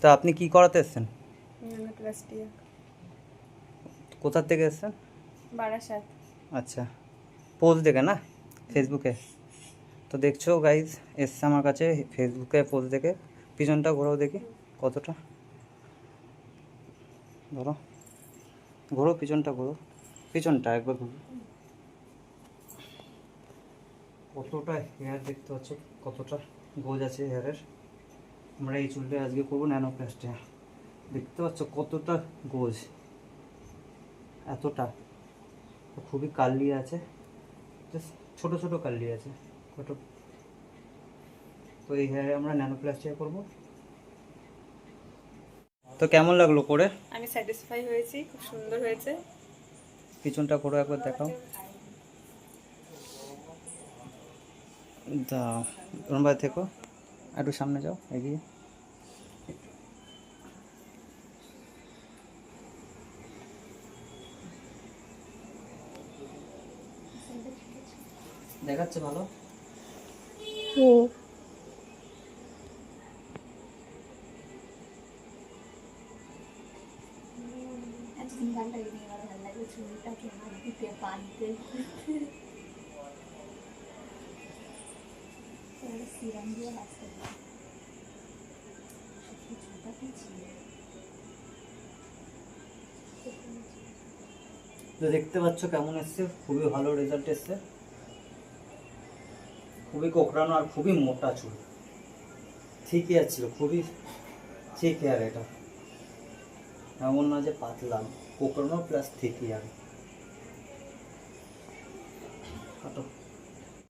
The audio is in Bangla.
তা আপনি কি করাতে এসেছেন? ন্যানোপ্লাস্টিয়া। কোথা থেকে এসেছেন? বারাসাত। আচ্ছা, পোস্ট দেখে না ফেসবুকে? তো দেখছো গাইজ, এসছে আমার কাছে ফেসবুকে পোস্ট দেখে। পিছনটা ঘোরাও দেখি কতটা, ধরো ঘোরো, পিছনটা ঘোরো, পিছনটা একবার ঘোরো। কতটা হেয়ার দেখতে পাচ্ছ, কতটা গোজ আছে হেয়ারের। আমরা এই চুলটা আজকে করবো ন্যানোপ্লাস্টিয়া। দেখতে পাচ্ছ কতটা গোজ, এতটা। খুবই কার্লি আছে, জাস্ট ছোটো ছোটো কার্লি আছে কত। তো এই হেয়ারে আমরা ন্যানোপ্লাস্টিয়া করবো। তো কেমন লাগলো করে? আমি স্যাটিসফাই হয়েছি, খুব সুন্দর হয়েছে। পিছনটা করো একবার, দেখাও। তা ওরম থেকো, একটু সামনে যাও এগিয়ে। দেখাচ্ছে ভালো? তো দেখতে পাচ্ছ কেমন এসছে, খুবই ভালো রেজাল্ট এসছে। খুবই কোঁকড়ানো আর খুবই মোটা চুল, ঠিকই আছে, খুবই ঠিক হেয়ার এটা, এমন না যে পাতলা, কোঁকড়ানো প্লাস ঠিক হেয়ার।